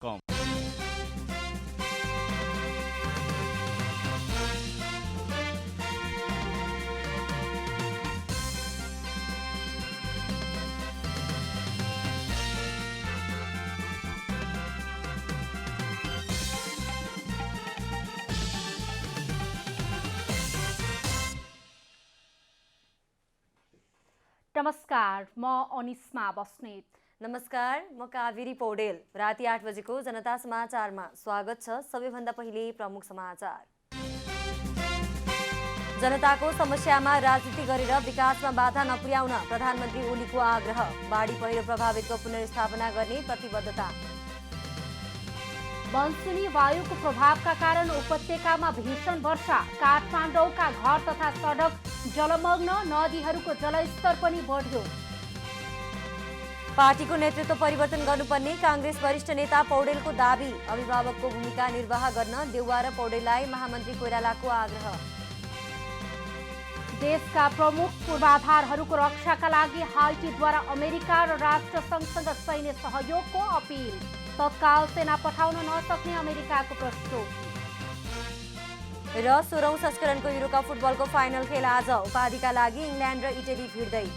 कम। नमस्कार, म अनिस्मा बस्नेत। नमस्कार, म कावेरी पौडेल। राति 8 बजेको जनता समाचारमा स्वागत छ। सबैभन्दा पहिले प्रमुख समाचार। जनताको समस्यामा राजनीति गरेर विकासमा बाधा नपुर्याउन प्रधानमन्त्री ओलीको आग्रह। बाढी पहिरो प्रभावितको पुनर्स्थापना गर्ने प्रतिबद्धता। मनसुनी वायुको प्रभावका कारण उपत्यकामा भीषण वर्षा, काठमाडौँका घर तथा सडक जलमग्न, नदीहरूको जलस्तर पनि बढ्यो। पार्टीको नेतृत्व परिवर्तन गर्नुपर्ने कांग्रेस वरिष्ठ नेता पौडेलको दाबी। अभिभावकको भूमिका निर्वाह गर्न देउवा र पौडेललाई महामन्त्री कोइरालाको आग्रह। देशका प्रमुख पूर्वाधारहरूको रक्षाका लागि हाइटीद्वारा अमेरिका र राष्ट्रसङ्घसँग सैन्य सहयोगको अपिल। तत्काल सेना पठाउन नसक्ने अमेरिकाको प्रस्ताव। र 16औं संस्करणको युरोकप फुटबलको फाइनल खेल आज। उपाधिका लागि इङ्ल्यान्ड र इटली भिड्दै।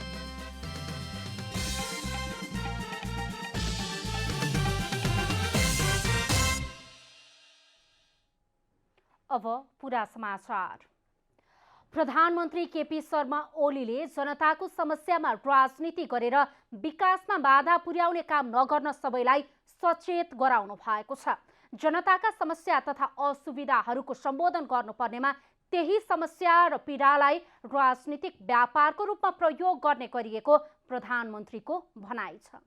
अब पूरा समाचार। प्रधानमन्त्री केपी शर्मा ओलीले जनताको समस्यामा राजनीति गरेर विकासमा बाधा पुर्याउने काम नगर्न सबैलाई सचेत गराउनु भएको छ। जनताका समस्या तथा असुविधाहरूको सम्बोधन गर्नुपर्नेमा त्यही समस्या र पीडालाई राजनीतिक व्यापारको रूपमा प्रयोग गर्ने गरिएको प्रधानमन्त्रीको भनाइ छ।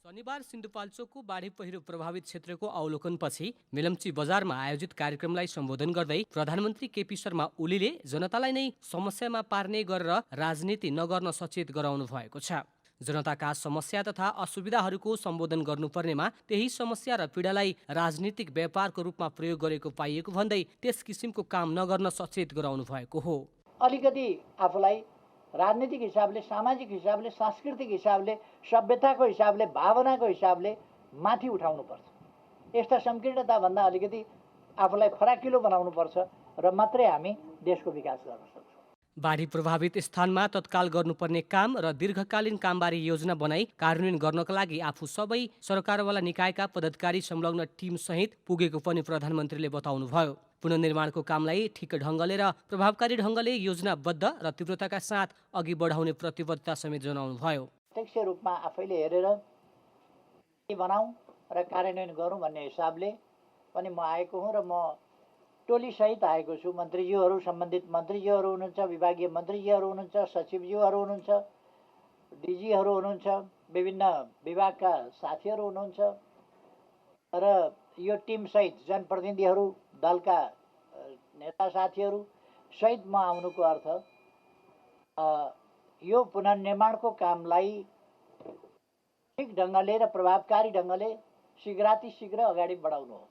शनिबार सिन्धुपाल्चोकको बाढी पहिरो प्रभावित क्षेत्रको अवलोकनपछि मेलम्ची बजारमा आयोजित कार्यक्रमलाई सम्बोधन गर्दै प्रधानमन्त्री केपी शर्मा ओलीले जनतालाई नै समस्यामा पार्ने गरेर राजनीति नगर्न सचेत गराउनु भएको छ। जनताका समस्या तथा असुविधाहरूको सम्बोधन गर्नुपर्नेमा त्यही समस्या र पीडालाई राजनीतिक व्यापारको रूपमा प्रयोग गरेको पाइएको भन्दै त्यस किसिमको काम नगर्न सचेत गराउनु भएको हो। अलिकति आफूलाई राजनीतिक हिसाबले, सामाजिक हिसाबले, सांस्कृतिक हिसाबले, सभ्यताको हिसाबले, भावनाको हिसाबले माथि उठाउनुपर्छ। यस्ता संकीर्णताभन्दा अलिकति आफूलाई फराकिलो बनाउनुपर्छ र मात्रै हामी देशको विकास गर्न सक्छौँ। बाढी प्रभावित स्थानमा तत्काल गर्नुपर्ने काम र दीर्घकालीन कामबारे योजना बनाई कार्यान्वयन गर्नका लागि आफू सबै सरकारवाला निकायका पदाधिकारी संलग्न टिम सहित पुगेको पनि प्रधानमन्त्रीले बताउनुभयो। पुनर्निर्माणको कामलाई ठिक ढङ्गले र प्रभावकारी ढङ्गले योजनाबद्ध र तीव्रताका साथ अघि बढाउने प्रतिबद्धता समेत जनाउनुभयो। प्रत्यक्ष रूपमा आफैले हेरेर के बनाऊ र कार्यान्वयन गरौँ भन्ने हिसाबले पनि म आएको हुँ र म टोलीसहित आएको छु। मन्त्रीज्यूहरू, सम्बन्धित मन्त्रीज्यूहरू हुनुहुन्छ, विभागीय मन्त्रीज्यूहरू हुनुहुन्छ, सचिवज्यूहरू हुनुहुन्छ, डिजीहरू हुनुहुन्छ, विभिन्न विभागका साथीहरू हुनुहुन्छ र यो टिमसहित जनप्रतिनिधिहरू, दलका नेता साथीहरू सहित म आउनुको अर्थ यो पुनर्निर्माणको कामलाई ठिक ढङ्गले र प्रभावकारी ढङ्गले शीघ्रातिशीघ्र अगाडि बढाउनु हो।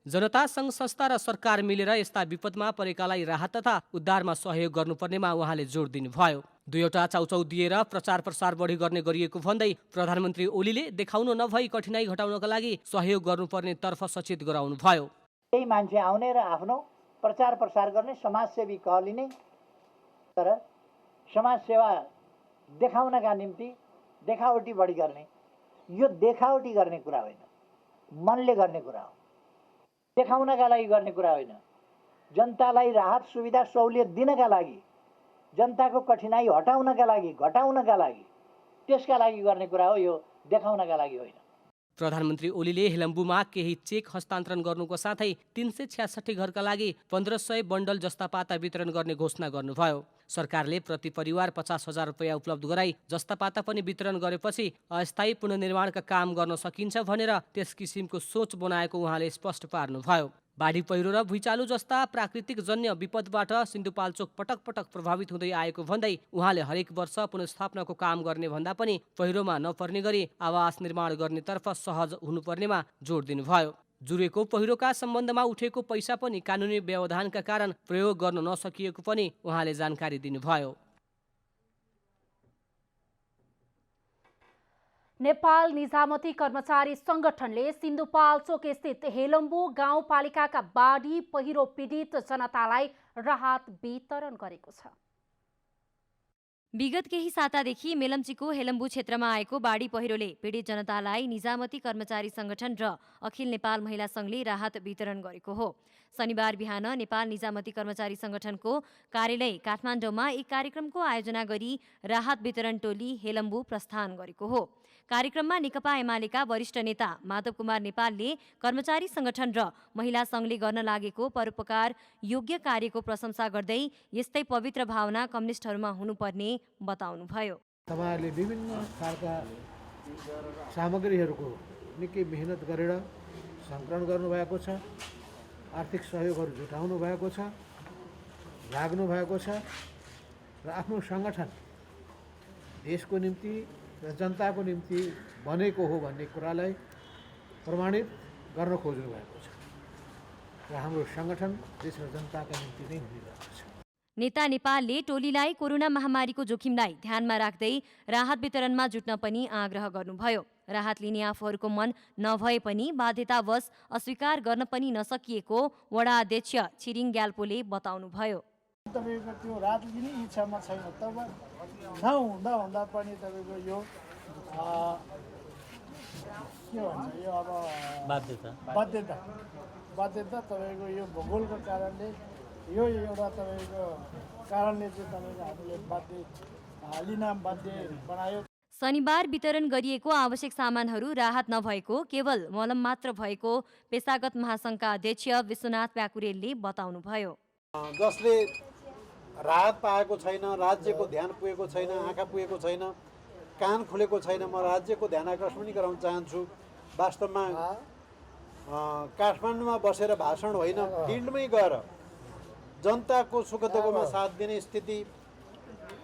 जनता सङ्घ संस्था र सरकार मिलेर यस्ता विपदमा परेकालाई राहत तथा उद्धारमा सहयोग गर्नुपर्नेमा उहाँले जोड दिनुभयो। दुईवटा चाउचाउ दिएर प्रचार प्रसार बढी गर्ने गरिएको भन्दै प्रधानमन्त्री ओलीले देखाउनु नभई कठिनाई घटाउनका लागि सहयोग गर्नुपर्ने तर्फ सचेत गराउनुभयो। केही मान्छे आउने र आफ्नो प्रचार प्रसार गर्ने, समाजसेवी कहलिने, तर समाजसेवा देखाउनका निम्ति देखावटी बढी गर्ने, यो देखावटी गर्ने कुरा होइन, मनले गर्ने कुरा हो। देखाउनका लागि गर्ने कुरा होइन। जनतालाई राहत सुविधा सहुलियत दिनका लागि, जनताको कठिनाई हटाउनका लागि, घटाउनका लागि, त्यसका लागि गर्ने कुरा हो, यो देखाउनका लागि होइन। प्रधानमन्त्री ओलीले हेलम्बुमा केही चेक हस्तान्तरण गर्नुको साथै 366 घरका लागि 1500 बन्डल जस्ता पाता वितरण गर्ने घोषणा गर्नुभयो। सरकारले प्रति परिवार 50,000 रुपियाँ उपलब्ध गराई जस्ता पाता पनि वितरण गरेपछि अस्थायी पुनर्निर्माणका काम गर्न सकिन्छ भनेर त्यस किसिमको सोच बनाएको उहाँले स्पष्ट पार्नुभयो। बाढी पहिरो र भुइँचालो जस्ता प्राकृतिक जन्य विपदबाट सिन्धुपाल्चोक पटक पटक प्रभावित हुँदै आएको भन्दै उहाँले हरेक वर्ष पुनर्स्थापनाको काम गर्ने भन्दा पनि पहिरोमा नपर्ने गरी आवास निर्माण गर्नेतर्फ सहज हुनुपर्नेमा जोड दिनुभयो। जुरेको पहिरोका सम्बन्धमा उठेको पैसा पनि कानुनी व्यवधानका कारण प्रयोग गर्न नसकिएको पनि उहाँले जानकारी दिनुभयो। नेपाल निजामती कर्मचारी संगठनले सिन्धुपाल्चोक स्थित हेलम्बु गाउँपालिकाका बाढी पहिरो पीडित जनतालाई राहत वितरण गरेको छ। विगत केही सातादेखि मेलम्चीको हेलम्बु क्षेत्रमा आएको बाढी पहिरोले पीडित जनतालाई निजामती कर्मचारी संगठन र अखिल नेपाल महिला संघले राहत वितरण गरेको हो। शनिबार बिहान नेपाल निजामती कर्मचारी संगठनको कार्यालय काठमाडौँमा एक कार्यक्रमको आयोजना गरी राहत वितरण टोली हेलम्बु प्रस्थान गरेको हो। कार्यक्रममा नेकपा एमालेका वरिष्ठ नेता माधव कुमार नेपालले कर्मचारी संगठन र महिला संघले गर्न लागेको परोपकार योग्य कार्यको प्रशंसा गर्दै यस्तै पवित्र भावना कम्युनिस्टहरूमा हुनुपर्ने बताउनुभयो। तपाईहरुले विभिन्न खालका सामग्रीहरूको निकै मेहनत गरेर सङ्कलन गर्नुभएको छ, आर्थिक सहयोगहरू जुटाउनु भएको छ, लाग्नु भएको छ र आफ्नो सङ्गठन देशको निम्ति र जनताको निम्ति बनेको हो भन्ने कुरालाई प्रमाणित गर्न खोज्नु भएको छ र हाम्रो सङ्गठन देश र जनताका निम्ति नै हुनेरहेको छ। नेता नेपालले टोलीलाई कोरोना महामारीको जोखिमलाई ध्यानमा राख्दै राहत वितरणमा जुट्न पनि आग्रह गर्नुभयो। राहत लिने आफूहरूको मन नभए पनि बाध्यतावश अस्वीकार गर्न पनि नसकिएको वडा अध्यक्ष छिरिङ ग्याल्पोले बताउनुभयो। तपाईँको त्यो राहत लिने इच्छामा छैन, तब नहुँदा हुँदा पनि तपाईँको यो के भन्छ यो अब बाध्यता तपाईँको यो भूगोलको कारणले यो एउटा तपाईँको कारणले चाहिँ तपाईँको हामीले बाध्य बनायो। शनिबार वितरण गरिएको आवश्यक सामानहरू राहत नभएको केवल मलम मात्र भएको पेशागत महासङ्घका अध्यक्ष विश्वनाथ प्याकुरेलले बताउनुभयो। जसले राहत पाएको छैन, राज्यको ध्यान पुगेको छैन, आँखा पुगेको छैन, कान खुलेको छैन, म राज्यको ध्यान आकर्षण पनि गराउन चाहन्छु। वास्तवमा काठमाडौँमा बसेर भाषण होइन, फिल्डमै गएर जनताको सुख दुःखमा साथ दिने स्थिति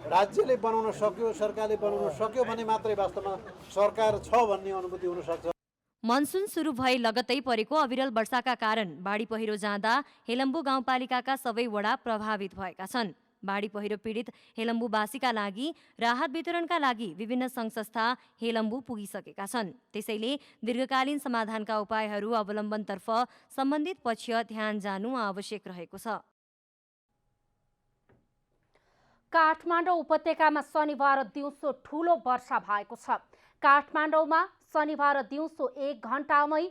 राज्यले बनाउन सक्यो, सरकारले बनाउन सक्यो भने मात्रै वास्तवमा सरकार छ भन्ने अनुभूति हुनसक्छ। मनसुन सुरु भए लगत्तै परेको अविरल वर्षाका कारण बाढी पहिरो जाँदा हेलम्बु गाउँपालिकाका सबै वडा प्रभावित भएका छन्। बाढी पहिरो पीडित हेलम्बुवासीका लागि राहत वितरणका लागि विभिन्न सङ्घ संस्था हेलम्बु पुगिसकेका छन्। त्यसैले दीर्घकालीन समाधानका उपायहरू अवलम्बनतर्फ सम्बन्धित पक्ष ध्यान जानु आवश्यक रहेको छ। काठमाडौँ उपत्यकामा शनिबार दिउँसो ठूलो वर्षा भएको छ। काठमाडौँमा शनिबार दिउँसो 1 घण्टामै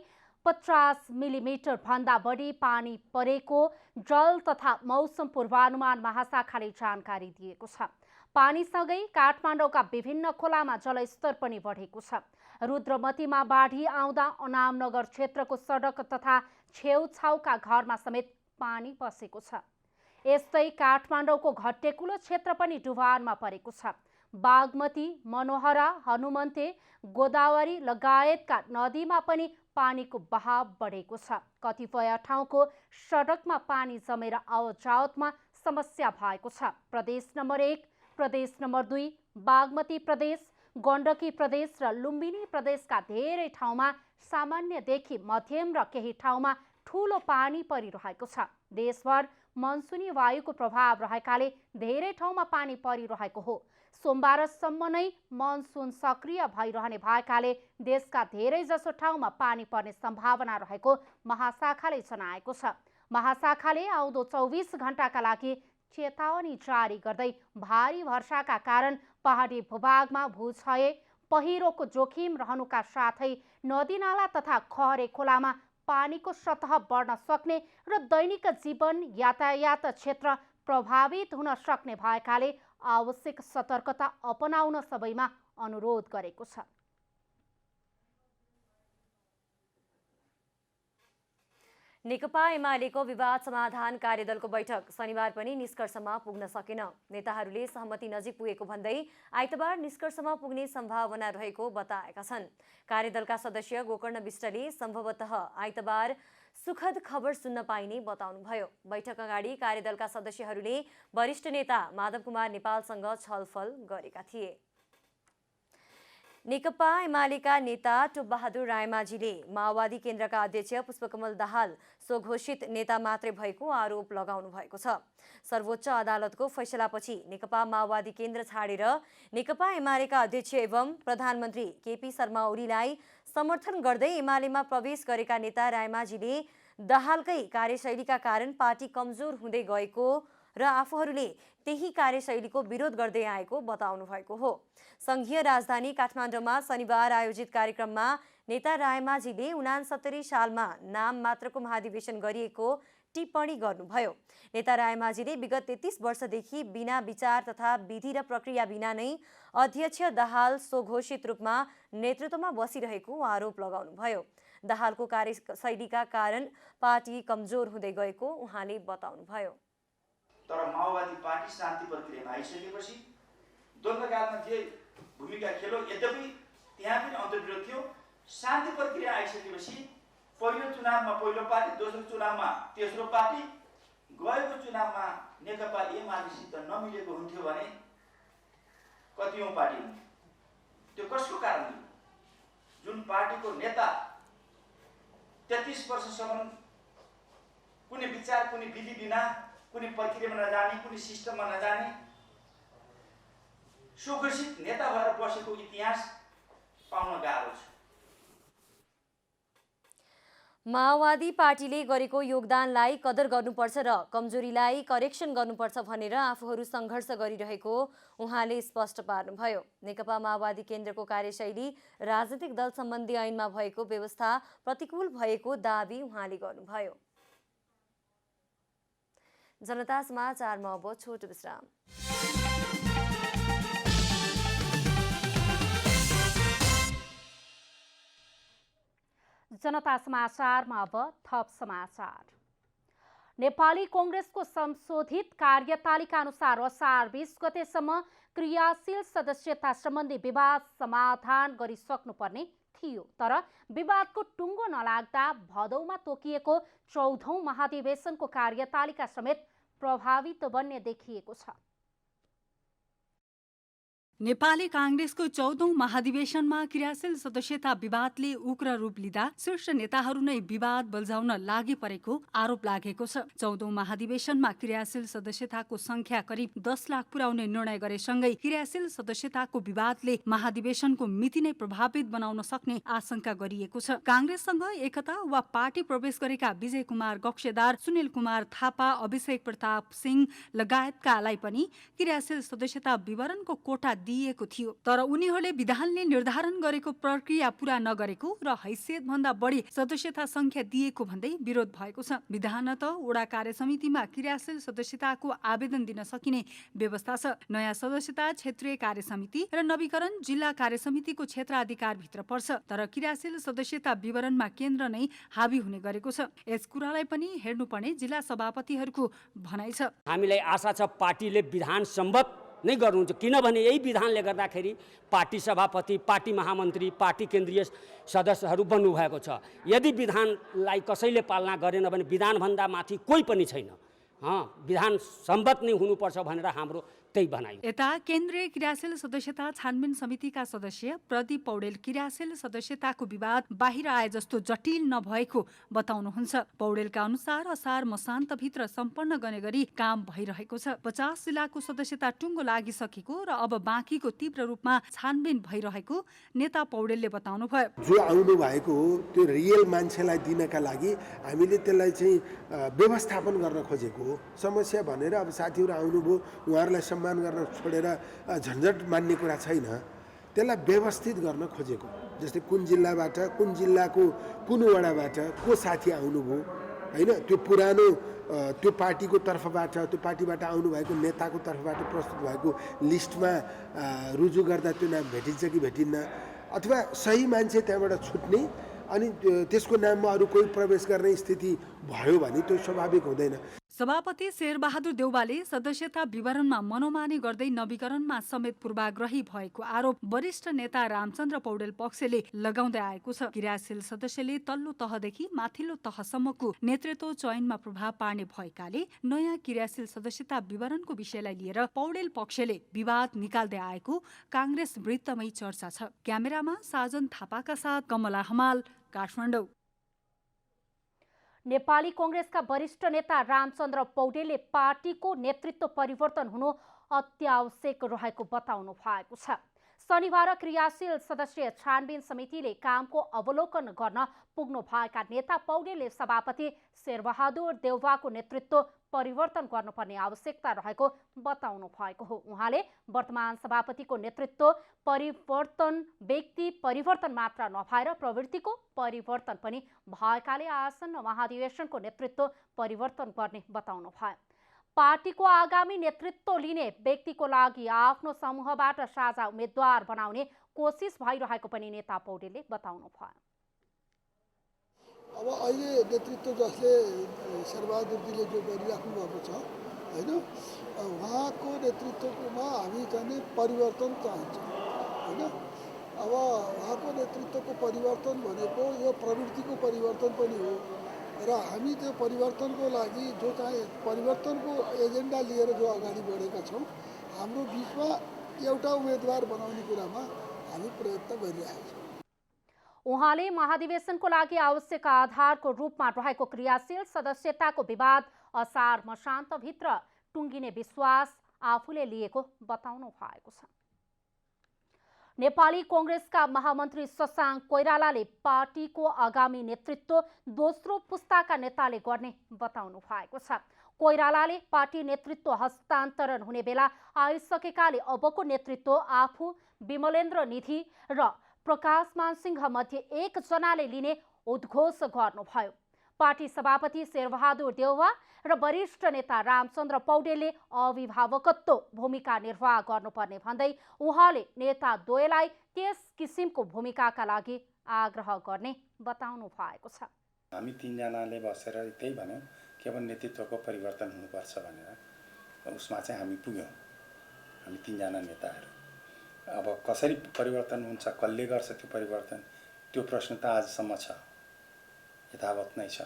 50 मिलिमिटर भन्दा बढी पानी परेको जल तथा मौसम पूर्वानुमान महाशाखाले जानकारी दिएको छ। पानीसँगै काठमाडौँका विभिन्न खोलामा जलस्तर पनि बढेको छ। रुद्रमतीमा बाढी आउँदा अनामनगर क्षेत्रको सडक तथा छेउछाउका घरमा समेत पानी पसेको छ। यस्तै काठमाडौँको घट्टेकुलो क्षेत्र पनि डुबानमा परेको छ। बागमती, मनोहरा, हनुमन्ते, गोदावरी लगायतका नदीमा पनि पानीको बहाव बढेको छ। कतिपय ठाउँको सडकमा पानी जमेर आवतजावतमा समस्या भएको छ। प्रदेश नम्बर 1, प्रदेश नम्बर 2, बागमती प्रदेश, गण्डकी प्रदेश र लुम्बिनी प्रदेशका धेरै ठाउँमा सामान्यदेखि मध्यम र केही ठाउँमा ठूलो पानी परिरहेको छ। देशभर मनसुनी वायुको प्रभाव रहेकाले धेरै ठाउँमा पानी परिरहेको हो। सोमबारसम्म नै मनसुन सक्रिय भइरहने भएकाले देशका धेरैजसो ठाउँमा पानी पर्ने सम्भावना रहेको महाशाखाले जनाएको छ। महाशाखाले आउँदो 24 घण्टाका लागि चेतावनी जारी गर्दै भारी वर्षाका कारण पहाडी भूभागमा भूक्षय, पहिरोको जोखिम रहनुका साथै नदीनाला तथा खहरे खोलामा पानीको सतह बढ्न सक्ने र दैनिक जीवन यातायात क्षेत्र प्रभावित हुन सक्ने भएकाले आवश्यक सतर्कता अपनाउन सबैमा अनुरोध गरेको छ। नेकपा एमालेको विवाद समाधान कार्यदलको बैठक शनिबार पनि निष्कर्षमा पुग्न सकेन। नेताहरूले सहमति नजिक पुगेको भन्दै आइतबार निष्कर्षमा पुग्ने सम्भावना रहेको बताएका छन्। कार्यदलका सदस्य गोकर्ण विष्टले सम्भवतः आइतबार सुखद खबर सुन्न पाइने बताउनुभयो। बैठक अगाडि कार्यदलका सदस्यहरूले वरिष्ठ नेता माधव कुमार नेपालसँग छलफल गरेका थिए। नेकपा एमालेका नेता टोपबहादुर रायमाझीले माओवादी केन्द्रका अध्यक्ष पुष्पकमल दाहाल स्वघोषित नेता मात्रै भएको आरोप लगाउनु भएको छ। सर्वोच्च अदालतको फैसलापछि नेकपा माओवादी केन्द्र छाडेर नेकपा एमालेका अध्यक्ष एवं प्रधानमन्त्री केपी शर्मा ओलीलाई समर्थन गर्दै एमालेमा प्रवेश गरेका नेता रायमाझीले दाहालकै कार्यशैलीका कारण पार्टी कमजोर हुँदै गएको र आफूहरूले त्यही कार्यशैलीको विरोध गर्दै आएको बताउनु भएको हो। संघीय राजधानी काठमाडौँमा शनिबार आयोजित कार्यक्रममा नेता रायमाझीले 69 सालमा नाम मात्रको महाधिवेशन गरिएको टिप्पणी गर्नुभयो। नेता रायमाझीले विगत 33 वर्षदेखि बिना विचार तथा विधि र प्रक्रिया बिना नै अध्यक्ष दाहाल स्वघोषित रूपमा नेतृत्वमा बसिरहेको आरोप लगाउनुभयो। दाहालको कार्यशैलीका कारण पार्टी कमजोर हुँदै गएको उहाँले बताउनुभयो। तर माओवादी पार्टी शान्ति प्रक्रियामा आइसकेपछि द्वन्द्वकालमा जे भूमिका खेलो, यद्यपि त्यहाँ पनि अन्तर्विरोध थियो। शान्ति प्रक्रिया आइसकेपछि पहिलो चुनावमा पहिलो पार्टी, दोस्रो चुनावमा तेस्रो पार्टी, गएको चुनावमा नेकपा एमालेसित नमिलेको हुन्थ्यो भने कतिौं पार्टी हुन्थ्यो। त्यो कसको कारणले? जुन पार्टीको नेता 33 वर्षसम्म कुनै विचार, कुनै विधि बिना, कुनै प्रक्रियामा नजाने, कुनै सिस्टममा नजाने सुघोषित नेता भएर बसेको इतिहास पाउन गाह्रो छ। माओवादी पार्टीले गरेको योगदानलाई कदर गर्नुपर्छ र कमजोरीलाई करेक्सन गर्नुपर्छ भनेर आफूहरू सङ्घर्ष गरिरहेको उहाँले स्पष्ट पार्नुभयो। नेकपा माओवादी केन्द्रको कार्यशैली राजनीतिक दल सम्बन्धी ऐनमा भएको व्यवस्था प्रतिकूल भएको दाबी उहाँले गर्नुभयो। जनता समाचारमा अब छोटो विश्राम। जनता समाचारमा अब थप समाचार। नेपाली कांग्रेसको संशोधित कार्यतालिका अनुसार असार 20 गतेसम्म क्रियाशील सदस्यता सम्बन्धी विवाद समाधान गरिसक्नुपर्ने थियो, तर विवादको टुङ्गो नलाग्दा भदौमा तोकिएको 14औं महाधिवेशनको कार्यतालिका समेत प्रभावित बन्ने देखिएको छ। नेपाली कांग्रेसको 14औं महाधिवेशनमा क्रियाशील सदस्यता विवादले उग्र रूप लिँदा शीर्ष नेताहरू नै विवाद बल्झाउन लागि परेको आरोप लागेको छ। 14औं महाधिवेशनमा क्रियाशील सदस्यताको संख्या करिब 10 लाख पुर्याउने निर्णय गरेसँगै क्रियाशील सदस्यताको विवादले महाधिवेशनको मिति नै प्रभावित बनाउन सक्ने आशंका गरिएको छ। कांग्रेससँग एकता वा पार्टी प्रवेश गरेका विजय कुमार गक्सेदार, सुनिल कुमार थापा, अभिषेक प्रताप सिंह लगायतकालाई पनि क्रियाशील सदस्यता विवरणको कोटा दिएको थियो, तर उनीहरूले विधानले निर्धारण गरेको प्रक्रिया पूरा नगरेको र हैसियत भन्दा बढी सदस्यता संख्या दिएको भन्दै विरोध भएको छ। विधानत वडा कार्यसमितिमा क्रियाशील सदस्यताको आवेदन दिन सकिने व्यवस्था छ। नयाँ सदस्यता क्षेत्रीय कार्यसमिति र नवीकरण जिल्ला कार्यसमितिको क्षेत्राधिकारभित्र पर्छ, तर क्रियाशील सदस्यता विवरणमा केन्द्र नै हावी हुने गरेको छ। यस कुरालाई पनि हेर्नुपर्ने जिल्ला सभापतिहरूको भनाइ छ। हामीलाई आशा छ पार्टीले विधान सम्मत नै गर्नुहुन्छ, किनभने यही विधानले गर्दाखेरि पार्टी सभापति, पार्टी महामन्त्री, पार्टी केन्द्रीय सदस्यहरू बन्नुभएको छ। यदि विधानलाई कसैले पालना गरेन भने विधानभन्दा माथि कोही पनि छैन। विधान सम्मत नै हुनुपर्छ भनेर हाम्रो त्यही भनाइ। यता केन्द्रीय क्रियाशील सदस्यता छानबिन समितिका सदस्य प्रदीप पौडेल क्रियाशील सदस्यताको विवाद बाहिर आए जस्तो जटिल नभएको बताउनुहुन्छ। पौडेलका अनुसार असार मसान्तभित्र सम्पन्न गर्ने गरी काम भइरहेको छ। 50 जिल्लाको सदस्यता टुङ्गो लागिसकेको र अब बाँकीको तीव्र रूपमा छानबिन भइरहेको नेता पौडेलले बताउनुभयो। जो आउनु भएको हो त्यो रियल मान्छेलाई दिनका लागि हामीले त्यसलाई चाहिँ व्यवस्थापन गर्न खोजेको हो। समस्या भनेर अब साथीहरू आउनुभयो, उहाँहरूलाई सम्मान गर्न छोडेर झन्झट मान्ने कुरा छैन, त्यसलाई व्यवस्थित गर्न खोजेको। जस्तै कुन जिल्लाबाट, कुन जिल्लाको कुन वडाबाट को साथी आउनुभयो होइन, त्यो पुरानो त्यो पार्टीको तर्फबाट, त्यो पार्टीबाट आउनुभएको नेताको तर्फबाट प्रस्तुत भएको लिस्टमा रुजु गर्दा त्यो नाम भेटिन्छ कि भेटिन्न, अथवा सही मान्छे त्यहाँबाट छुट्ने अनि त्यसको नाममा अरू कोही प्रवेश गर्ने स्थिति भयो भने त्यो स्वाभाविक हुँदैन। सभापति शेरबहादुर देउवाले सदस्यता विवरणमा मनोमानी गर्दै नवीकरणमा समेत पूर्वाग्रही भएको आरोप वरिष्ठ नेता रामचन्द्र पौडेल पक्षले लगाउँदै आएको छ। क्रियाशील सदस्यले तल्लो तहदेखि माथिल्लो तहसम्मको नेतृत्व चयनमा प्रभाव पार्ने भएकाले नयाँ क्रियाशील सदस्यता विवरणको विषयलाई लिएर पौडेल पक्षले विवाद निकाल्दै आएको काङ्ग्रेस वृत्तमै चर्चा छ। क्यामेरामा साजन थापाका साथ कमला हमाल, काठमाडौँ। नेपाली कांग्रेसका वरिष्ठ नेता रामचन्द्र पौडेलले पार्टीको नेतृत्व परिवर्तन हुनु अत्यावश्यक रहेको बताउनु भएको छ। शनिबार क्रियाशील सदस्य छानबिन समितिले कामको अवलोकन गर्न पुग्नु भएका नेता पौडेलले सभापति शेरबहादुर देउवाको नेतृत्व परिवर्तन गर्नुपर्ने आवश्यकता रहेको बताउनु भएको हो। उहाँले वर्तमान सभापतिको नेतृत्व परिवर्तन व्यक्ति परिवर्तन मात्र नभएर प्रवृत्तिको परिवर्तन पनि भएकाले आसन्न महाधिवेशनको नेतृत्व परिवर्तन गर्ने बताउनु भयो। पार्टीको आगामी नेतृत्व लिने व्यक्तिको लागि आफ्नो समूहबाट साझा उम्मेद्वार बनाउने कोसिस भइरहेको पनि नेता पौडेलले बताउनु भयो। अब अहिले नेतृत्व जसले शेरबहादुरजीले जो गरिराख्नु भएको छ हैन, उहाँको नेतृत्वमा हामी चाहिँ परिवर्तन चाहन्छ हैन। अब उहाँको नेतृत्वको परिवर्तन भनेको यो प्रवृत्तिको परिवर्तन पनि हो र हामी त्यो परिवर्तनको लागि जो चाहिँ परिवर्तनको एजेन्डा लिएर जो अगाडि बढेका छौँ, हाम्रो बिचमा एउटा उम्मेदवार बनाउने कुरामा हामी प्रयत्न गरिरहेका छौँ। उहाँले महाधिवेशनको लागि आवश्यक आधारको रूपमा रहेको क्रियाशील सदस्यताको विवाद असार मसान्तभित्र टुङ्गिने विश्वास आफूले लिएको बताउनु भएको छ। नेपाली कांग्रेसका महामन्त्री शशाङ्क कोइरालाले पार्टीको आगामी नेतृत्व दोस्रो पुस्ताका नेताले गर्ने बताउनु भएको छ। कोइरालाले पार्टी नेतृत्व हस्तान्तरण हुने बेला आइसकेकाले अबको नेतृत्व आफू, विमलेन्द्र निधि र प्रकाशमान सिंह मध्ये एकजनाले लिने उद्घोष गर्नुभयो। पार्टी सभापति शेरबहादुर देउवा र वरिष्ठ नेता रामचन्द्र पौडेलले अभिभावकत्व भूमिका निर्वाह गर्नुपर्ने भन्दै उहाँले नेता द्वयलाई त्यस किसिमको भूमिकाका लागि आग्रह गर्ने बताउनु भएको छ। हामी तीनजनाले बसेर त्यही भन्यौँ केवल नेतृत्वको परिवर्तन हुनुपर्छ भनेर उसमा चाहिँ हामी पुग्यौँ, हामी तीनजना नेताहरू। अब कसरी परिवर्तन हुन्छ, कसले गर्छ त्यो परिवर्तन, त्यो प्रश्न त आजसम्म छ, यथावत नै छ।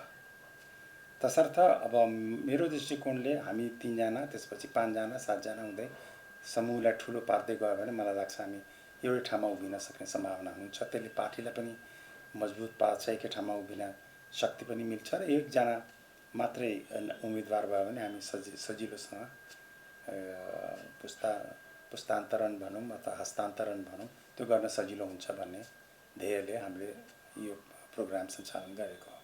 तसर्थ अब मेरो दृष्टिकोणले हामी तीनजना त्यसपछि 5 जना 7 जना हुँदै समूहलाई ठुलो पार्दै गयो भने मलाई लाग्छ हामी एउटै ठाउँमा उभिन सक्ने सम्भावना हुन्छ। त्यसले पार्टीलाई पनि मजबुत पार्छ, एकै ठाउँमा उभिन शक्ति पनि मिल्छ र एकजना मात्रै उम्मेदवार भयो भने हामी सजिलोसँग पुस्तान्तरण भनौँ अथवा हस्तान्तरण भनौँ त्यो गर्न सजिलो हुन्छ भन्ने ध्येयले हामीले यो प्रोग्राम सञ्चालन गरेको हो।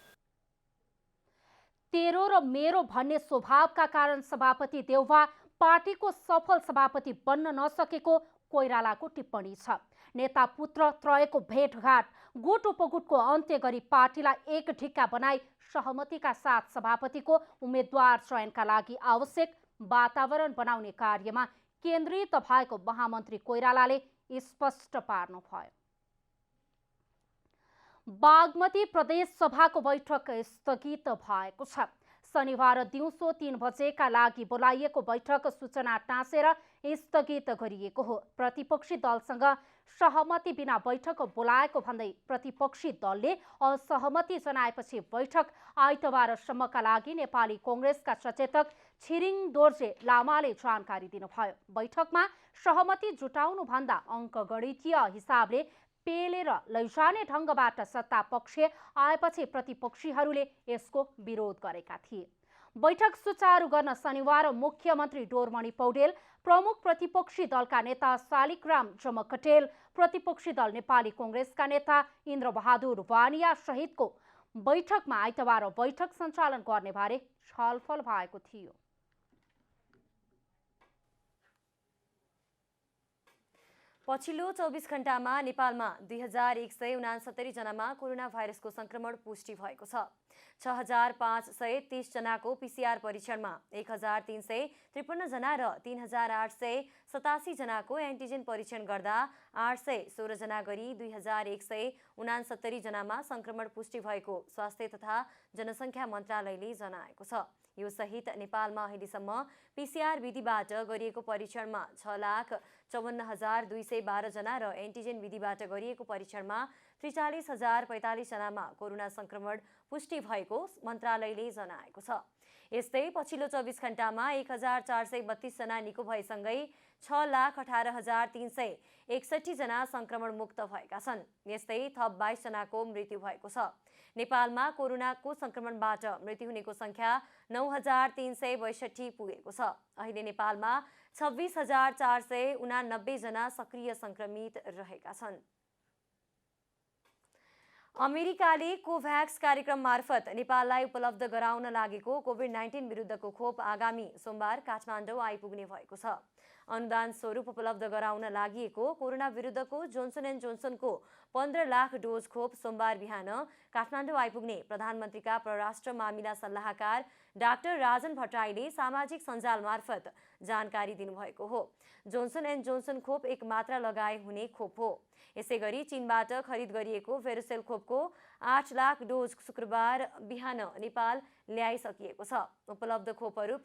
तेरो र मेरो भन्ने स्वभावका कारण सभापति देउवा पार्टीको सफल सभापति बन्न नसकेको कोइरालाको टिप्पणी छ। नेता पुत्र त्रयको भेटघाट गुट उपगुटको अन्त्य गरी पार्टीलाई एक ढिक्का बनाई सहमतिका साथ सभापतिको उम्मेद्वार चयनका लागि आवश्यक वातावरण बनाउने कार्यमा केन्द्रित भएको महामन्त्री कोइरालाले स्पष्ट पार्नुभयो। बागमती प्रदेश सभाको बैठक स्थगित भएको छ। शनिबार दिउँसो 3 बजेका लागि बोलाइएको बैठक सूचना टाँसेर स्थगित गरिएको हो। प्रतिपक्षी दलसँग सहमति बिना बैठक बोलाएको भन्दै प्रतिपक्षी दलले असहमति जनाएपछि बैठक आइतबारसम्मका लागि नेपाली कांग्रेसका सचेतक छिरिङ दोर्जे लामाले जानकारी दिनुभयो। बैठकमा सहमति जुटाउनु भन्दा अङ्कगणितीय हिसाबले पेलेर लैजाने ढङ्गबाट सत्ता पक्ष आएपछि प्रतिपक्षीहरूले यसको विरोध गरेका थिए। बैठक सुचारू गर्न शनिबार मुख्यमन्त्री डोरमणि पौडेल, प्रमुख प्रतिपक्षी दलका नेता शालिग्राम जमकटेल, प्रतिपक्षी दल नेपाली कांग्रेसका नेता इन्द्रबहादुर वानिया सहितको बैठकमा आइतबार बैठक सञ्चालन गर्ने बारे छलफल भएको थियो। पछिल्लो 24 घण्टामा नेपालमा 2169 जनामा कोरोना भाइरसको संक्रमण पुष्टि भएको छ। 6530 जनाको PCR परीक्षणमा 1353 जना र 3887 87 जनाको एन्टिजेन परीक्षण गर्दा 816 जना गरी 2169 जनामा संक्रमण पुष्टि भएको स्वास्थ्य तथा जनसङ्ख्या मन्त्रालयले जनाएको छ। यो सहित नेपालमा अहिलेसम्म पीसीआर विधिबाट गरिएको परीक्षणमा 6,54,212 जना र एन्टिजेन विधिबाट गरिएको परीक्षणमा 43,045 जनामा कोरोना संक्रमण पुष्टि भएको मन्त्रालयले जनाएको छ। यस्तै पछिल्लो 24 घण्टामा 1,432 जना निको भएसँगै 6,18,361 जना संक्रमण मुक्त भएका छन्। यस्तै थप 22 जनाको मृत्यु भएको छ। नेपालमा कोरोनाको संक्रमणबाट मृत्यु हुनेको संख्या 9,362 पुगेको छ। अहिले नेपालमा 26,489 जना सक्रिय संक्रमित रहेका छन्। अमेरिकाले कोभ्याक्स कार्यक्रम मार्फत नेपाललाई उपलब्ध गराउन लागेको कोभिड-19 विरुद्धको खोप आगामी सोमबार काठमाडौँ आइपुग्ने भएको छ। अनुदान स्वरूप उपलब्ध गराउन लागिएको कोरोना विरुद्धको जोन्सन एन्ड जोन्सनको 15 लाख डोज खोप सोमबार बिहान काठमाडौँ आइपुग्ने प्रधानमन्त्रीका परराष्ट्र मामिला सल्लाहकार डाक्टर राजन भट्टराईले सामाजिक सञ्जाल मार्फत जानकारी दिनुभएको हो। जोन्सन एन्ड जोन्सन खोप एक मात्रा लगाए हुने खोप हो। यसैगरी चीनबाट खरिद गरिएको भेरोसेल खोपको 8 लाख डोज शुक्रबार बिहान नेपाल ल्याइसकिएको छ। उपलब्ध खोपहरू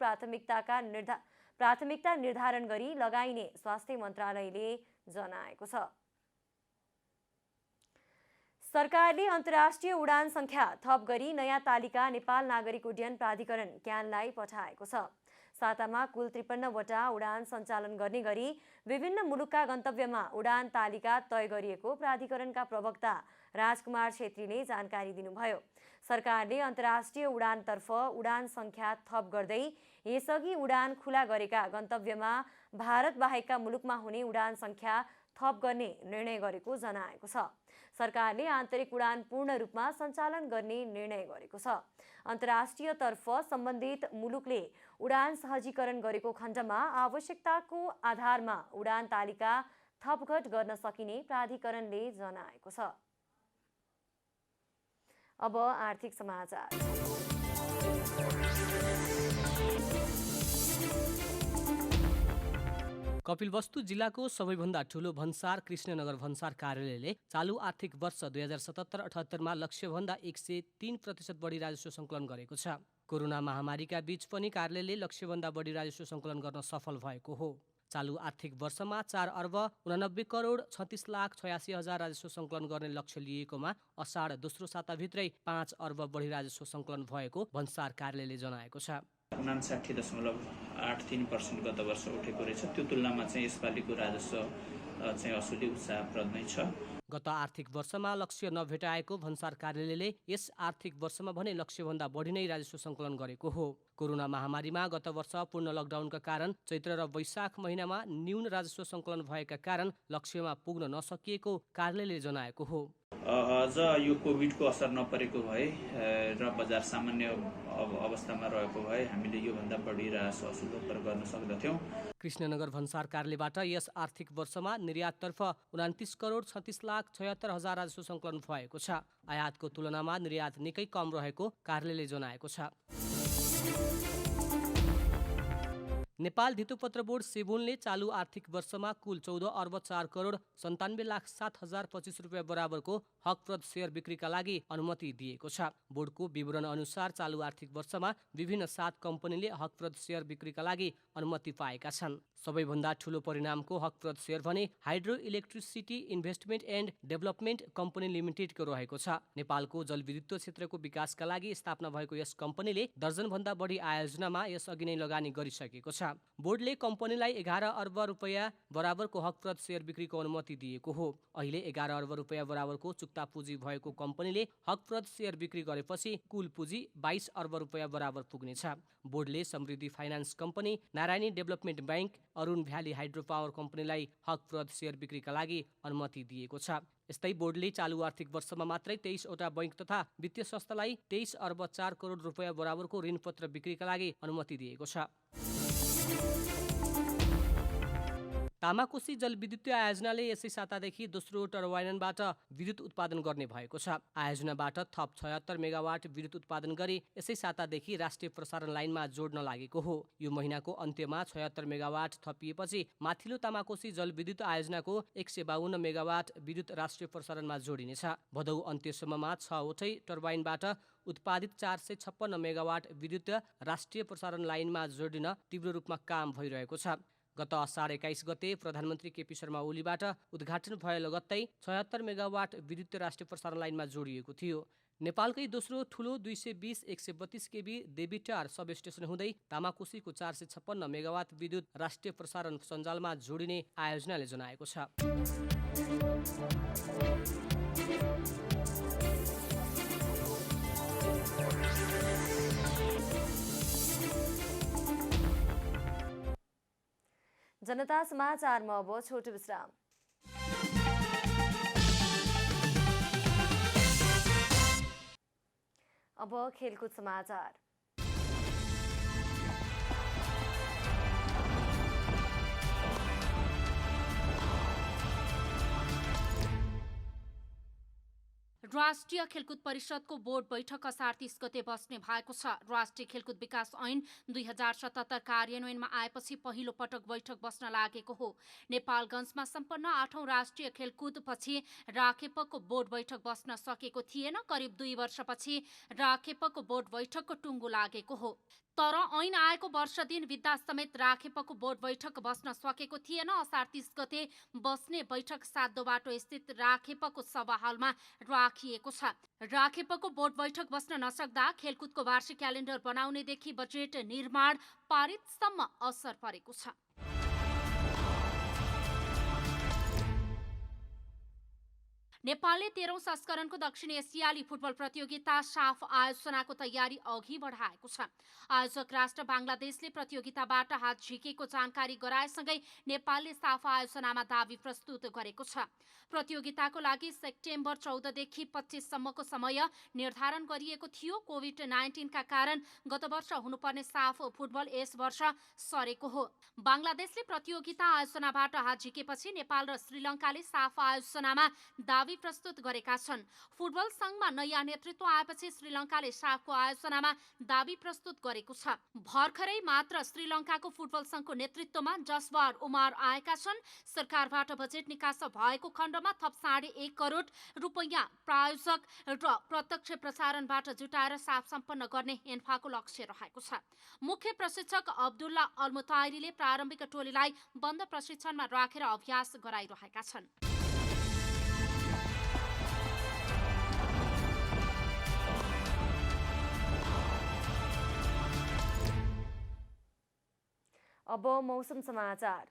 प्राथमिकता निर्धारण गरी लगाइने स्वास्थ्य मन्त्रालयले जनाएको छ। सरकारले अन्तर्राष्ट्रिय उडान संख्या थप गरी नयाँ तालिका नेपाल नागरिक उड्डयन प्राधिकरण क्यानलाई पठाएको छ। सातामा कुल 53 वटा उडान सञ्चालन गर्ने गरी विभिन्न मुलुकका गन्तव्यमा उडान तालिका तय गरिएको प्राधिकरणका प्रवक्ता राजकुमार छेत्रीले जानकारी दिनुभयो। सरकारले अन्तर्राष्ट्रिय उडानतर्फ उडान संख्या थप गर्दै यसअघि उडान खुला गरेका गन्तव्यमा भारत बाहेकका मुलुकमा हुने उडान संख्या थप गर्ने निर्णय गरेको जनाएको छ। सरकारले आन्तरिक उडान पूर्ण रूपमा सञ्चालन गर्ने निर्णय गरेको छ। अन्तर्राष्ट्रिय तर्फ सम्बन्धित मुलुकले उडान सहजीकरण गरेको खण्डमा आवश्यकताको आधारमा उडान तालिका थपघट गर्न सकिने प्राधिकरणले जनाएको छ। अब आर्थिक समाचार। कपिलवस्तु जिल्लाको सबैभन्दा ठूलो भन्सार कृष्णनगर भन्सार कार्यालयले चालु आर्थिक वर्ष 2077-78 लक्ष्यभन्दा 103% बढी राजस्व सङ्कलन गरेको छ। कोरोना महामारीका बीच पनि कार्यालयले लक्ष्यभन्दा बढी राजस्व सङ्कलन गर्न सफल भएको हो। चालु आर्थिक वर्षमा 4 अर्ब 89 करोड 36 लाख 86 हजार राजस्व सङ्कलन गर्ने लक्ष्य लिएकोमा असाढ दोस्रो साताभित्रै 5 अर्ब बढी राजस्व सङ्कलन भएको भन्सार कार्यालयले जनाएको छ। 59.83% गत वर्ष उठेको रहेछ। त्यो तुलनामा चाहिँ यसपालिको राजस्व चाहिँ असुली उत्साहप्रद नै छ। गत आर्थिक वर्षमा लक्ष्य नभेटाएको भन्सार कार्यालयले यस आर्थिक वर्षमा भने लक्ष्यभन्दा बढी नै राजस्व सङ्कलन गरेको हो। कोरोना महामारीमा गत वर्ष पूर्ण लकडाउनका कारण चैत्र र वैशाख महिनामा न्यून राजस्व सङ्कलन भएका कारण लक्ष्यमा पुग्न नसकिएको कार्यालयले जनाएको हो। अझ यो कोभिडको असर नपरेको भए र बजार सामान्य अवस्थामा रहेको भए हामीले योभन्दा बढी राजस्व असुल गर्न सक्दथ्यौँ। कृष्णनगर भन्सार कार्यालयबाट यस आर्थिक वर्षमा निर्याततर्फ 29 करोड 36 लाख 76 हजार राजस्व सङ्कलन भएको छ। आयातको तुलनामा निर्यात निकै कम रहेको कार्यालयले जनाएको छ। नेपाल धितोपत्र बोर्ड सेबुनले चालु आर्थिक वर्षमा कुल 14 अर्ब 4 करोड 97 लाख 7 हजार 25 रुपियाँ बराबरको हकप्रद सेयर बिक्रीका लागि अनुमति दिएको छ। बोर्डको विवरण अनुसार चालु आर्थिक वर्षमा विभिन्न 7 कम्पनीले हकप्रद सेयर बिक्रीका लागि अनुमति पाएका छन्। सबैभन्दा ठूलो परिणामको हकप्रद सेयर भने hydro electricity investment and development company लिमिटेडको रहेको छ। नेपालको जलविद्युत क्षेत्रको विकासका लागि स्थापना भएको यस कम्पनीले दर्जनभन्दा बढी आयोजनामा यसअघि नै लगानी गरिसकेको छ। बोर्डले कम्पनीलाई 11 अर्ब रुपियाँ बराबरको हकप्रद सेयर बिक्रीको अनुमति दिएको हो। अहिले 11 अर्ब रुपियाँ बराबरको चुक्ता पुँजी भएको कम्पनीले हकप्रद सेयर बिक्री गरेपछि कुल पुँजी 22 अर्ब रुपियाँ बराबर पुग्नेछ। बोर्डले Samriddhi finance company, Narayani development bank, Arun valley hydro power कम्पनीलाई हकप्रद सेयर बिक्रीका लागि अनुमति दिएको छ। यस्तै बोर्डले चालु आर्थिक वर्षमा मात्रै 23 वटा बैङ्क तथा वित्तीय संस्थालाई 23 अर्ब 4 करोड रुपियाँ बराबरको ऋणपत्र बिक्रीका लागि अनुमति दिएको छ। तामाकोसी जलविद्युतीय आयोजनाले यसै सातादेखि दोस्रो टर्बाइनबाट विद्युत उत्पादन गर्ने भएको छ। आयोजनाबाट थप 76 मेगावाट विद्युत उत्पादन गरी यसै सातादेखि राष्ट्रिय प्रसारण लाइनमा जोड्न लागेको हो। यो महिनाको अन्त्यमा 76 मेगावाट थपिएपछि माथिल्लो तामाकोसी जलविद्युत आयोजनाको 152 मेगावाट विद्युत राष्ट्रिय प्रसारणमा जोडिनेछ। भदौ अन्त्यसम्ममा 6वटै टर्बाइनबाट उत्पादित 456 मेगावाट विद्युत राष्ट्रिय प्रसारण लाइनमा जोडिन तीव्र रूपमा काम भइरहेको छ। गत असार 21 गते प्रधानमन्त्री केपी शर्मा ओलीबाट उद्घाटन भए लगत्तै 76 मेगावाट विद्युत राष्ट्रिय प्रसारण लाइनमा जोडिएको थियो। नेपालकै दोस्रो ठुलो 220/132 केबी देवीटार सब स्टेसन हुँदै तामाकोसीको 456 मेगावाट विद्युत राष्ट्रिय प्रसारण सञ्जालमा जोडिने आयोजनाले जनाएको छ। जनता समाचारमा अब छोटो विश्राम। अब खेलकुद समाचार। राष्ट्रिय खेलकुद परिषदको बोर्ड बैठक असार 30 गते बस्ने भएको छ। राष्ट्रिय खेलकुद विकास ऐन 2077 कार्यान्वयनमा आएपछि पहिलो पटक बैठक बस्न लागेको हो। नेपालगञ्जमा सम्पन्न 8औं राष्ट्रिय खेलकुदपछि राखेपको बोर्ड बैठक बस्न सकेको थिएन। करिब 2 वर्षपछि राखेपको बोर्ड बैठकको टुङ्गो लागेको हो। तर ऐन आएको वर्ष दिन बित्दा समेत राखेपको बोर्ड बैठक बस्न सकेको थिएन। असार 30 गते बस्ने बैठक सातो बाटो स्थित राखेपको सभा हलमा राखिएको छ। राखेपको बोर्ड बैठक बस्न नसक्दा खेलकुदको वार्षिक क्यालेन्डर बनाउनेदेखि बजेट निर्माण पारितसम्म असर परेको छ। नेपालले 13औं संस्करणको दक्षिण एसियाली फुटबल प्रतियोगिता साफ आयोजनाको तयारी अघि बढाएको छ। आयोजक राष्ट्र बांग्लादेशले प्रतियोगिताबाट हात झिकेको जानकारी गराएसँगै नेपालले साफ आयोजनामा दावी प्रस्तुत गरेको छ। प्रतियोगिताको लागि सेप्टेम्बर 14 देखि 25 सम्मको समय निर्धारण गरिएको थियो। कोभिड-19 का कारण गत वर्ष हुनुपर्ने साफ फुटबल यस वर्ष सरेको हो। बांग्लादेशले प्रतियोगिता आयोजनाबाट हात झिकेपछि नेपाल र श्रीलङ्काले साफ आयोजनामा दावी प्रस्तुत गरेका छन्। फुटबल संघमा नयाँ नेतृत्व आएपछि श्रीलङ्काले साफको आयोजनामा दावी प्रस्तुत गरेको छ। भर्खरै मात्र श्रीलङ्काको फुटबल संघको नेतृत्वमा जसवार उमार आएका छन्। सरकारबाट बजेट निकास भएको खण्डमा थप 1.5 करोड रुपैयाँ प्रायोजक र प्रत्यक्ष प्रसारणबाट जुटाएर साफ सम्पन्न गर्ने एन्फाको लक्ष्य रहेको छ। मुख्य प्रशिक्षक अब्दुल्ला अलमुताइरीले प्रारम्भिक टोलीलाई बन्द प्रशिक्षणमा राखेर अभ्यास गराइरहेका छन्। अब मौसम समाचार।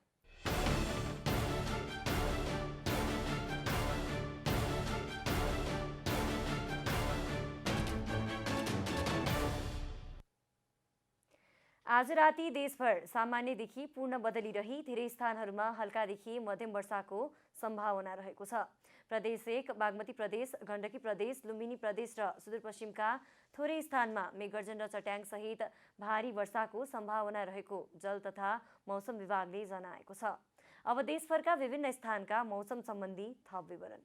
आज राति देशभर सामान्यदेखि पूर्ण बदली रही धेरै स्थानहरूमा हल्कादेखि मध्यम वर्षाको सम्भावना रहेको छ। प्रदेश 1, बागमती प्रदेश, गण्डकी प्रदेश, लुम्बिनी प्रदेश र सुदूरपश्चिमका थोरै स्थानमा मेघगर्जन र चट्याङ सहित भारी वर्षाको सम्भावना रहेको जल तथा मौसम विभागले जनाएको छ। अब देशभरका विभिन्न स्थानका मौसम सम्बन्धी थप विवरण।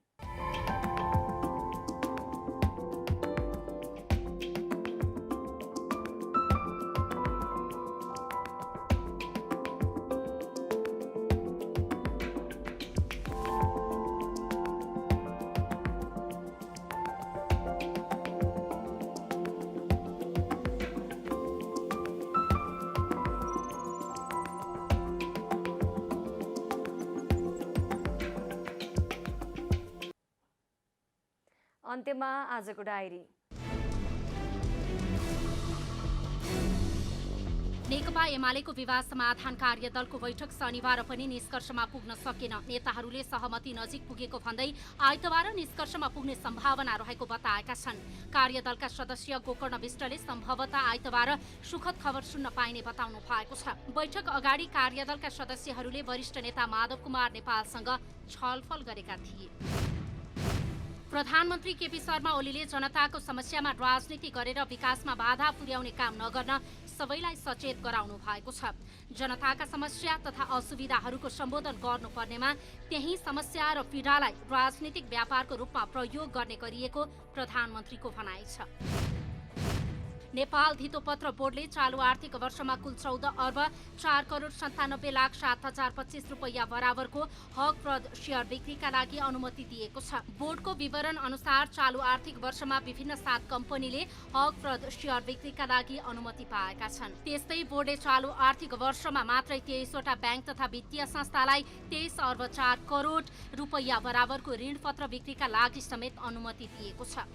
अन्त्यमा आजको डायरी। नेकपा एमालेको विवाद समाधान कार्यदलको बैठक शनिबार पनि निष्कर्षमा पुग्न सकेन। नेताहरूले सहमति नजिक पुगेको भन्दै आइतबार निष्कर्षमा पुग्ने सम्भावना रहेको बताएका छन्। कार्यदलका सदस्य गोकर्ण विष्टले सम्भवतः आइतबार सुखद खबर सुन्न पाइने बताउनु भएको छ। बैठक अगाडि कार्यदलका सदस्यहरूले वरिष्ठ नेता माधव कुमार नेपालसँग छलफल गरेका थिए। प्रधानमन्त्री केपी शर्मा ओलीले जनताको समस्यामा राजनीति गरेर विकासमा बाधा पुर्याउने काम नगर्न सबैलाई सचेत गराउनु भएको छ। जनताका समस्या तथा असुविधाहरूको सम्बोधन गर्नुपर्नेमा त्यही समस्या र पीडालाई राजनीतिक व्यापारको रूपमा प्रयोग गर्ने गरिएको प्रधानमन्त्रीको भनाइ छ। नेपाल धितोपत्र बोर्डले चालु आर्थिक वर्षमा कुल 14 अर्ब 4 करोड 97,07,025 रुपैयाँ बराबरको हकप्रद शेयर बिक्रीका लागि अनुमति दिएको छ। बोर्डको विवरण अनुसार चालु आर्थिक वर्षमा विभिन्न 7 कम्पनीले हकप्रद शेयर बिक्रीका लागि अनुमति पाएका छन्। त्यस्तै बोर्डले चालु आर्थिक वर्षमा मात्रै 23 वटा ब्याङ्क तथा वित्तीय संस्थालाई 23 अर्ब 4 करोड रुपैयाँ बराबरको ऋणपत्र बिक्रीका लागि समेत अनुमति दिएको छ।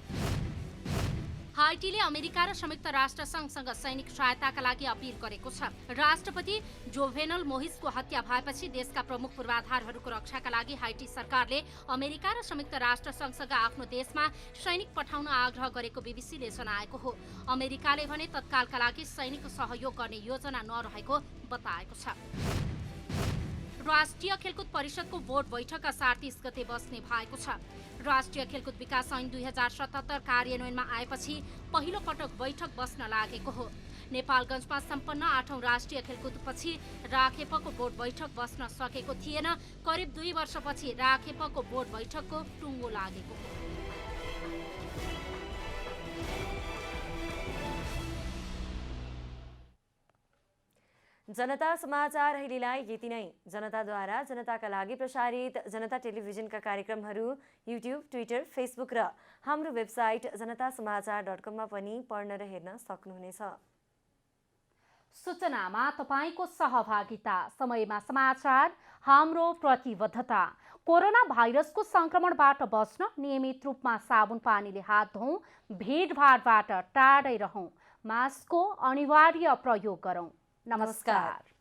हाइटीले अमेरिका र संयुक्त राष्ट्रसङ्घसँग सैनिक सहायताका लागि अपील गरेको छ। राष्ट्रपति जोभेनल मोहिसको हत्या भएपछि देशका प्रमुख पूर्वाधारहरूको रक्षाका लागि हाइटी सरकारले अमेरिका र संयुक्त राष्ट्रसङ्घसँग आफ्नो देशमा सैनिक पठाउन आग्रह गरेको बीबीसीले जनाएको हो। अमेरिकाले भने तत्कालका लागि सैनिक सहयोग गर्ने योजना नरहेको बताएको छ। राष्ट्रिय खेलकुद परिषदको बोर्ड बैठक 30 गते बस्ने भएको छ। राष्ट्रिय खेलकुद विकास ऐन 2077 कार्यान्वयनमा आएपछि पहिलो पटक बैठक बस्न लागेको हो। नेपालगञ्जमा सम्पन्न 8औं राष्ट्रिय खेलकुदपछि राखेपको बोर्ड बैठक बस्न सकेको थिएन। करिब 2 वर्षपछि राखेपको बोर्ड बैठकको टुङ्गो लागेको हो। जनता समाचार अहिलेलाई यति नै। जनताद्वारा जनताका लागि प्रसारित जनता टेलिभिजनका कार्यक्रमहरू युट्युब, ट्विटर, फेसबुक र हाम्रो वेबसाइट जनतासमाचार.com मा पनि पढ्न र हेर्न सक्नुहुनेछ। सूचनामा तपाईको सहभागिता, समयमा समाचार हाम्रो प्रतिबद्धता। कोरोना भाइरसको संक्रमणबाट बच्न नियमित रूपमा साबुन पानीले हात धौँ, भिडभाडबाट टाढै रहौँ, मास्कको अनिवार्य प्रयोग गरौँ। नमस्कार।